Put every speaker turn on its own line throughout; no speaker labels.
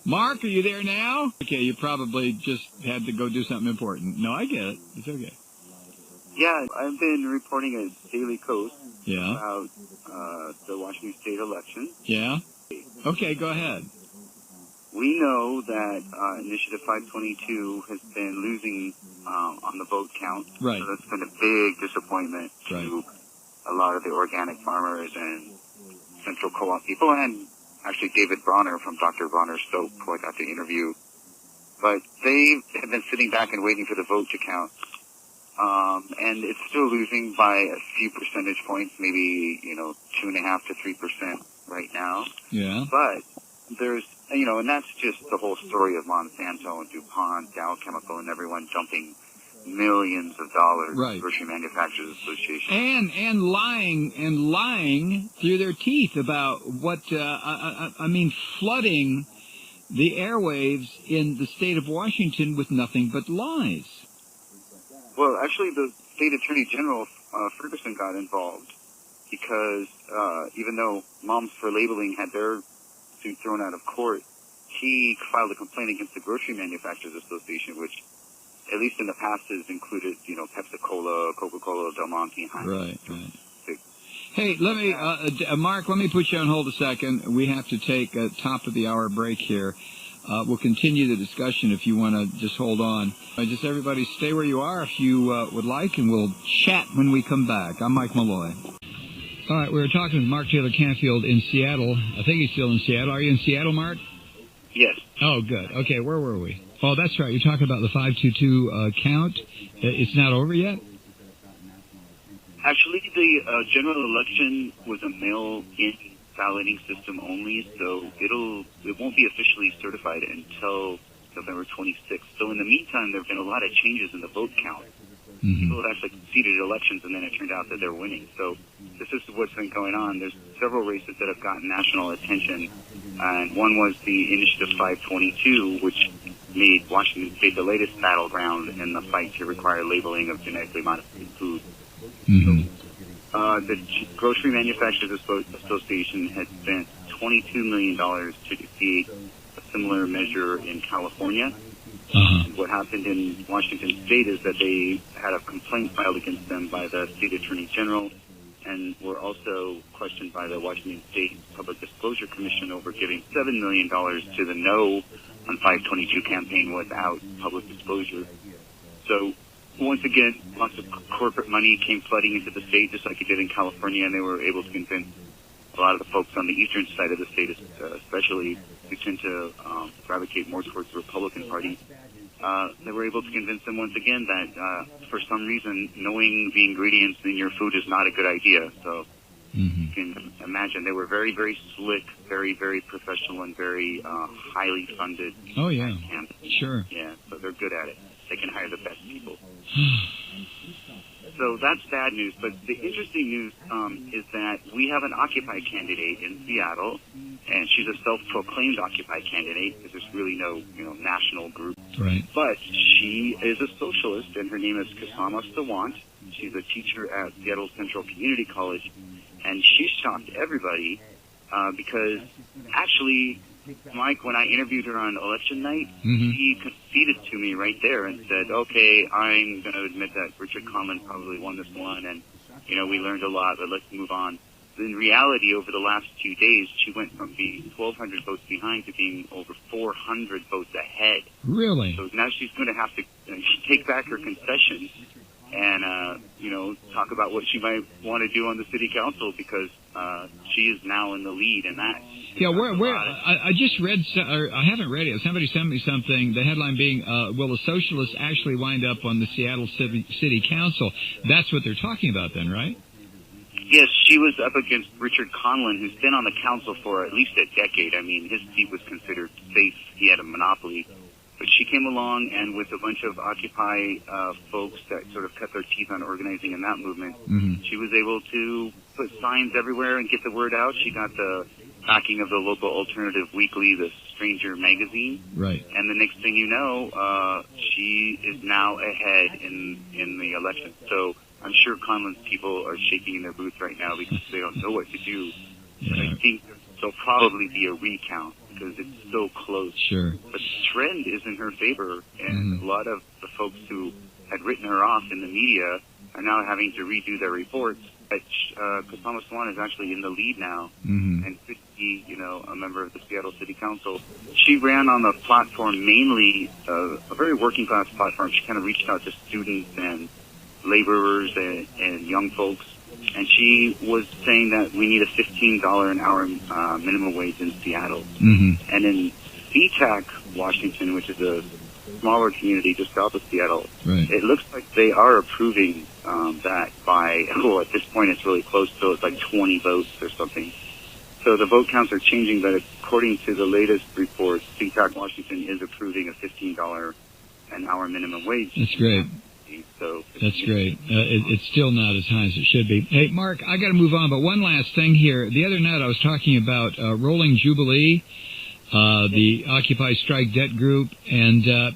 Mark, are you there now? Okay, you probably just had to go do something important. No, I get it. It's okay.
Yeah, I've been reporting at Daily Coast
about
the Washington State election.
Yeah? Okay, go ahead.
We know that Initiative 522 has been losing on the vote count.
Right.
So that's been a big disappointment to a lot of the organic farmers and Central Co-op people, and actually David Bronner from Dr. Bronner's Soap, who I got to interview. But they have been sitting back and waiting for the vote to count. And it's still losing by a few percentage points, maybe, 2.5% to 3% right now.
Yeah.
But there's, and that's just the whole story of Monsanto and DuPont, Dow Chemical, and everyone dumping millions of dollars.
Right.
Grocery Manufacturers Association.
And lying through their teeth about what, flooding the airwaves in the state of Washington with nothing but lies.
Well, actually, the state attorney general, Ferguson, got involved because even though Moms for Labeling had their suit thrown out of court, he filed a complaint against the Grocery Manufacturers Association, which, at least in the past, has included, Pepsi-Cola, Coca-Cola, Del Monte, Heinz. Right.
Hey, let me, Mark, let me put you on hold a second. We have to take a top of the hour break here. We'll continue the discussion if you want to just hold on. Just everybody stay where you are if you would like, and we'll chat when we come back. I'm Mike Malloy. All right, we were talking with Mark Taylor-Canfield in Seattle. I think he's still in Seattle. Are you in Seattle, Mark?
Yes.
Oh, good. Okay, where were we? Oh, that's right. You're talking about the 522 count. It's not over yet?
Actually, the general election was a mail-in balloting system only, so it won't be officially certified until November 26th. So in the meantime, there have been a lot of changes in the vote count. Mm-hmm. People have actually conceded elections, and then it turned out that they're winning. So this is what's been going on. There's several races that have gotten national attention, and one was the Initiative 522, which made Washington State the latest battleground in the fight to require labeling of genetically modified food. Mm-hmm. So, the Grocery Manufacturers Association has spent $22 million to defeat a similar measure in California. Uh-huh. What happened in Washington State is that they had a complaint filed against them by the State Attorney General, and were also questioned by the Washington State Public Disclosure Commission over giving $7 million to the No on 522 campaign without public disclosure. So, once again, lots of corporate money came flooding into the state, just like it did in California, and they were able to convince a lot of the folks on the eastern side of the state, especially who tend to gravitate more towards the Republican Party. They were able to convince them once again that for some reason knowing the ingredients in your food is not a good idea. So you can imagine they were very, very slick, very, very professional, and very highly funded.
Oh, yeah. Sure.
Yeah, so they're good at it. They can hire the best people. So that's bad news. But the interesting news is that we have an Occupy candidate in Seattle, and she's a self-proclaimed Occupy candidate because there's really no, national group.
Right.
But she is a socialist, and her name is Kshama Sawant. She's a teacher at Seattle Central Community College, and she shocked everybody because actually, Mike, when I interviewed her on election night, she conceded to me right there and said, okay, I'm going to admit that Richard Conlon probably won this one, and, we learned a lot, but let's move on. In reality, over the last few days, she went from being 1,200 votes behind to being over 400 votes ahead.
Really?
So now she's going to have to take back her concessions and, talk about what she might want to do on the city council because she is now in the lead in that.
Yeah, I just read, or I haven't read it. Somebody sent me something, the headline being, Willa Socialist actually wind up on the Seattle City Council. That's what they're talking about then, right?
Yes, she was up against Richard Conlon, who's been on the council for at least a decade. I mean, his seat was considered safe. He had a monopoly. But she came along, and with a bunch of Occupy folks that sort of cut their teeth on organizing in that movement, she was able to put signs everywhere and get the word out. She got the backing of the local alternative weekly, the Stranger magazine.
Right.
And the next thing you know, she is now ahead in the election. So I'm sure Conlon's people are shaking in their boots right now because they don't know what to do. Yeah. But I think there'll probably be a recount. because it's so close.
Sure.
But the trend is in her favor, and a lot of the folks who had written her off in the media are now having to redo their reports. Kshama Sawant is actually in the lead now, and could be, a member of the Seattle City Council. She ran on the platform mainly, a very working class platform. She kind of reached out to students and laborers and young folks, and she was saying that we need a $15 an hour minimum wage in Seattle. And in SeaTac, Washington, which is a smaller community just south of Seattle, it looks like they are approving that by, at this point it's really close, so it's like 20 votes or something. So the vote counts are changing, but according to the latest report, SeaTac, Washington is approving a $15 an hour minimum wage.
That's great.
So
that's great. It's still not as high as it should be. Hey, Mark, I got to move on, but one last thing here. The other night I was talking about rolling Jubilee, the Occupy Strike Debt Group, and I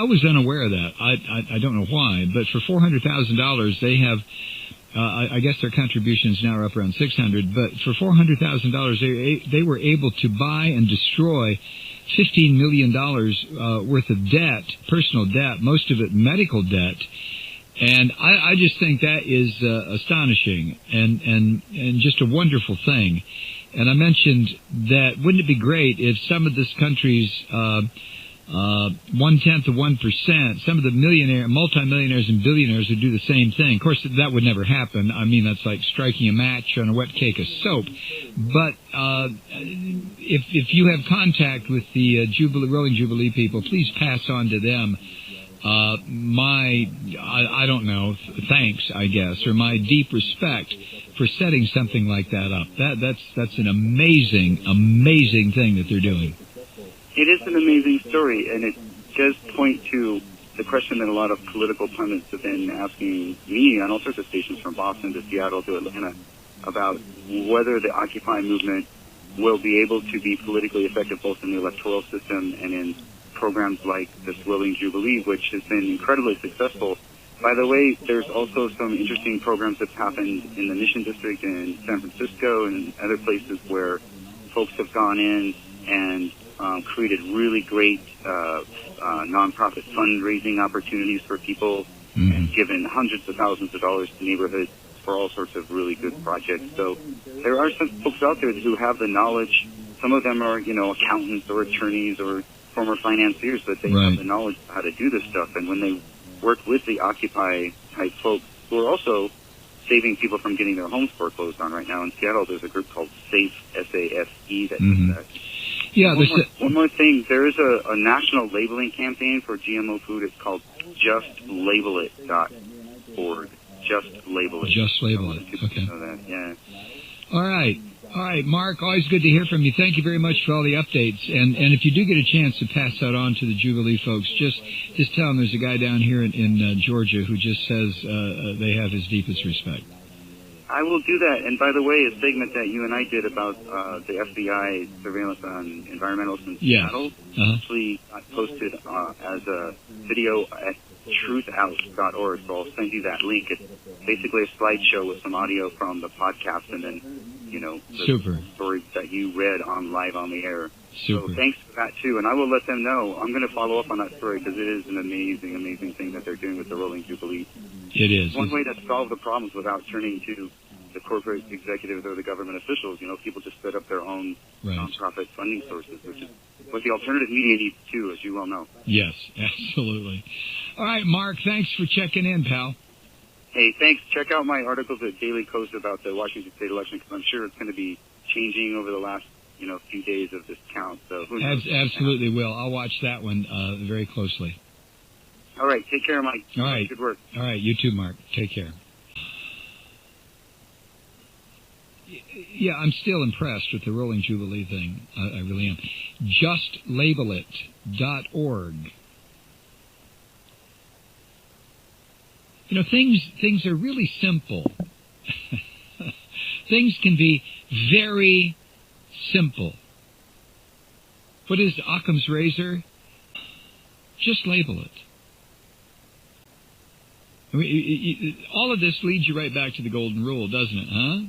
was unaware of that. I don't know why, but for $400,000 they have. I guess their contributions now are up around $600, but for $400,000 they were able to buy and destroy $15 million worth of debt, personal debt, most of it medical debt. And I just think that is astonishing and just a wonderful thing. And I mentioned that wouldn't it be great if some of this country's 0.1%, some of the multimillionaires and billionaires would do the same thing. Of course, that would never happen. I mean, that's like striking a match on a wet cake of soap. But if you have contact with the Rolling Jubilee people, please pass on to them I don't know, thanks, I guess, or my deep respect for setting something like that up. That's an amazing, amazing thing that they're doing.
It is an amazing story, and it does point to the question that a lot of political pundits have been asking me on all sorts of stations from Boston to Seattle to Atlanta about whether the Occupy movement will be able to be politically effective both in the electoral system and in programs like this Rolling Jubilee, which has been incredibly successful. By the way, there's also some interesting programs that have happened in the Mission District in San Francisco and other places where folks have gone in and created really great nonprofit fundraising opportunities for people and given hundreds of thousands of dollars to neighborhoods for all sorts of really good projects. So there are some folks out there who have the knowledge. Some of them are, accountants or attorneys or former financiers, but they have the knowledge of how to do this stuff. And when they work with the Occupy type folks who are also saving people from getting their homes foreclosed on right now in Seattle, there's a group called SAFE, S-A-F-E, that does that.
Yeah,
one more thing. There is a national labeling campaign for GMO food. It's called justlabelIt.org. Just Label It.
Just Label It. Okay.
Know that. Yeah.
All right, Mark, always good to hear from you. Thank you very much for all the updates. And if you do get a chance to pass that on to the Jubilee folks, just tell them there's a guy down here in Georgia who just says they have his deepest respect.
I will do that. And by the way, a segment that you and I did about the FBI surveillance on environmentalists in Seattle actually posted as a video at truthout.org. So I'll send you that link. It's basically a slideshow with some audio from the podcast and then, the stories that you read live on the air.
Super.
So thanks for that, too. And I will let them know. I'm going to follow up on that story because it is an amazing, amazing thing that they're doing with the Rolling Jubilee.
It is.
One way to solve the problems without turning to the corporate executives or the government officials. People just set up their own nonprofit funding sources, which is what the alternative media needs, too, as you well know.
Yes, absolutely. All right, Mark, thanks for checking in, pal.
Hey, thanks. Check out my articles at Daily Coast about the Washington State election because I'm sure it's going to be changing over the last few days of this count. So who knows?
Absolutely will. I'll watch that one very closely.
All right. Take care, Mike.
All right.
Good work.
All right. You too, Mark. Take care. Yeah, I'm still impressed with the Rolling Jubilee thing. I really am. JustLabelIt.org. Things are really simple. Things can be very simple. What is Occam's razor? Just label it. I mean, all of this leads you right back to the Golden Rule, doesn't it, huh?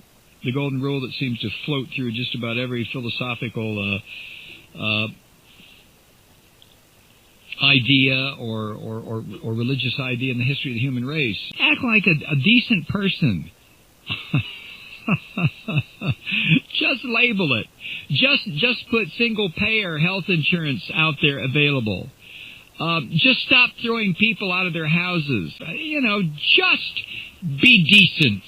The Golden Rule that seems to float through just about every philosophical idea or religious idea in the history of the human race. Act like a decent person. Just label it. Just put single-payer health insurance out there available. Just stop throwing people out of their houses. Just be decent.